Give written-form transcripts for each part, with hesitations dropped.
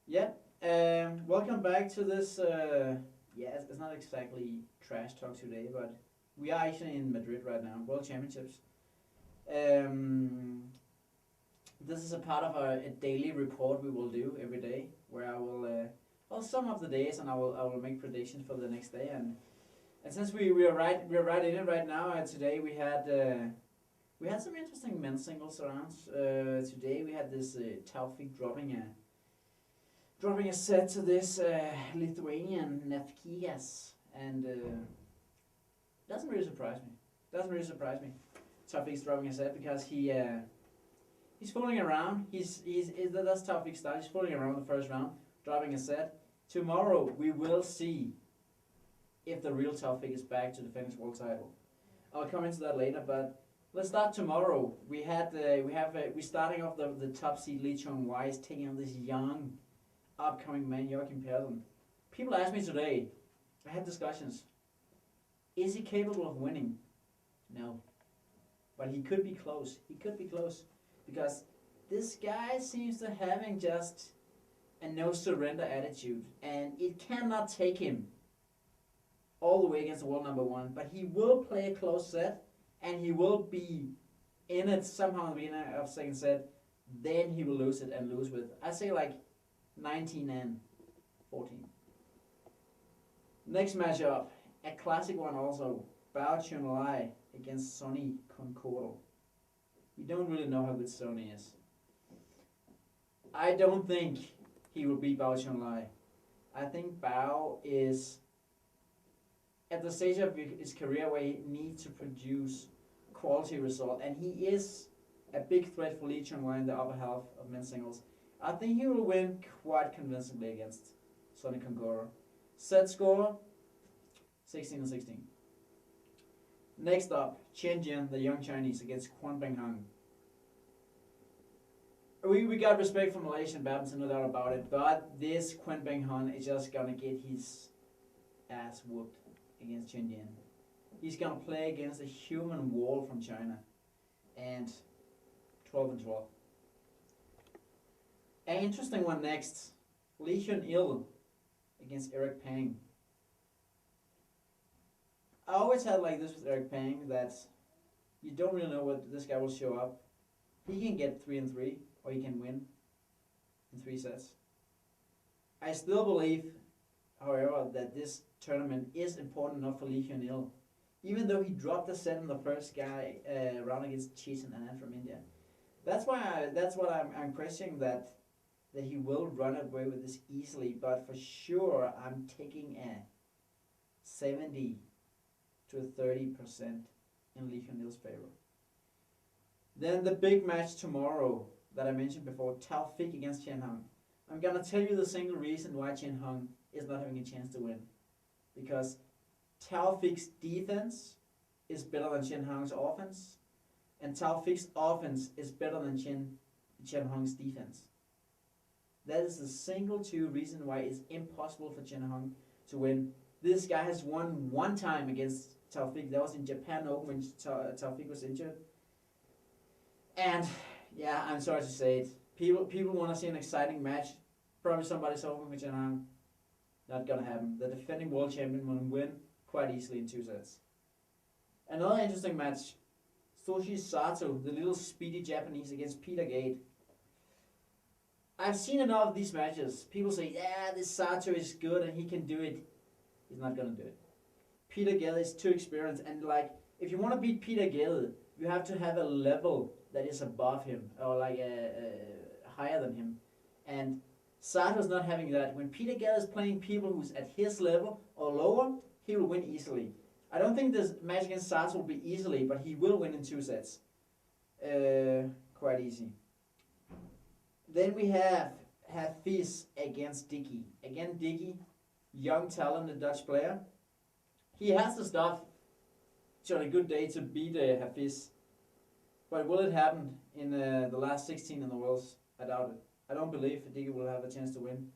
Yeah, welcome back to this. Yeah, it's not exactly trash talk today, but we are actually in Madrid right now, World Championships. Um, this is a part of a daily report we will do every day, where I will, well, sum up the days and I will make predictions for the next day. And since we are right in it right now, today we had some interesting men's singles rounds. Today we had this Taufik dropping a set to this Lithuanian Nefkigas, and doesn't really surprise me. Doesn't really surprise me. Taufik's dropping a set because he's fooling around. That's Taufik's style. He's fooling around the first round, dropping a set. Tomorrow we will see if the real Taufik is back to defend his world title. I'll come into that later, but let's start tomorrow. We starting off the top seed Lee Chung Wai is taking on this young upcoming man, Joachim Perlin. People asked me today, I had discussions, is he capable of winning? No. But he could be close. He could be close. Because this guy seems to having just a no surrender attitude. And it cannot take him all the way against the world number one. But he will play a close set. And he will be in it somehow in the beginning of second set. Then he will lose it and lose with, I say like 19 and 14. Next matchup, a classic one also, Bao Chunlai against Sonny Concordo. We don't really know how good Sonny is. I don't think he will beat Bao Chunlai. I think Bao is at the stage of his career where he needs to produce quality result, and he is a big threat for Lee Chunlai in the upper half of men's singles. I think he will win quite convincingly against Sonny Concordo. Set score 16-16. Next up, Chen Jian, the young Chinese, against Quan Beng Hung. We got respect for Malaysian badminton, no doubt about it, but this Quan Beng Hung is just gonna get his ass whooped against Chen Jian. He's gonna play against a human wall from China, and 12-12. An interesting one next. Lee Hyun-il against Eric Pang. I always had like this with Eric Pang that you don't really know what this guy will show up. He can get 3-3 or he can win in 3 sets. I still believe, however, that this tournament is important enough for Lee Hyun-il. Even though he dropped the set in the first round against Chetan Anand from India. That's what I'm questioning that he will run away with this easily, but for sure I'm taking a 70 to 30% in Lee Hyun-il's favor. Then the big match tomorrow that I mentioned before, Taufik against Chen Hung. I'm gonna tell you the single reason why Chen Hung is not having a chance to win. Because Taufik's defense is better than Chen Hung's offense, and Taufik's offense is better than Chen Hung's defense. That is the single reason why it's impossible for Chen Hung to win. This guy has won one time against Taufik. That was in Japan Open when Taufik was injured. And yeah, I'm sorry to say it. People want to see an exciting match. Probably somebody's hoping for Chen Hung. Not gonna happen. The defending world champion will win quite easily in 2 sets. Another interesting match. Soshi Sato, the little speedy Japanese, against Peter Gade. I've seen enough of these matches. People say, yeah, this Sato is good and he can do it. He's not gonna do it. Peter Gade is too experienced, and like, if you want to beat Peter Gade, you have to have a level that is above him, or like higher than him. And Sato's not having that. When Peter Gade is playing people who's at his level or lower, he will win easily. I don't think this match against Sato will be easily, but he will win in 2 sets. Quite easy. Then we have Hafiz against Dickey. Again, Dickey, young talented Dutch player. He has the stuff on a good day to beat Hafiz. But will it happen in the last 16 in the Worlds? I doubt it. I don't believe Dickey will have a chance to win.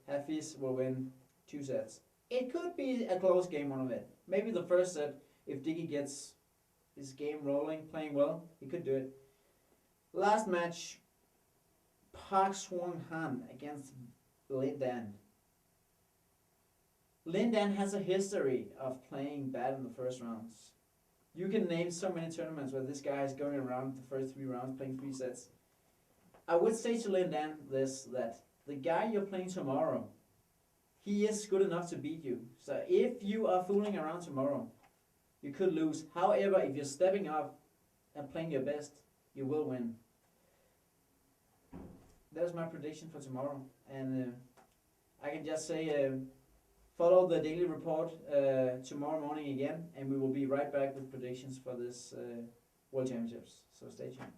Hafiz will win 2 sets. It could be a close game, one of it. Maybe the first set, if Dickey gets his game rolling, playing well, he could do it. Last match, Park Swang Han against Lyduch. Lyduch has a history of playing bad in the first rounds. You can name so many tournaments where this guy is going around the first 3 rounds playing 3 sets. I would say to Lyduch this, that the guy you're playing tomorrow, he is good enough to beat you. So if you are fooling around tomorrow, you could lose. However, if you're stepping up and playing your best, you will win. That's my prediction for tomorrow. And I can just say, follow the daily report tomorrow morning again, and we will be right back with predictions for this World Championships. So stay tuned.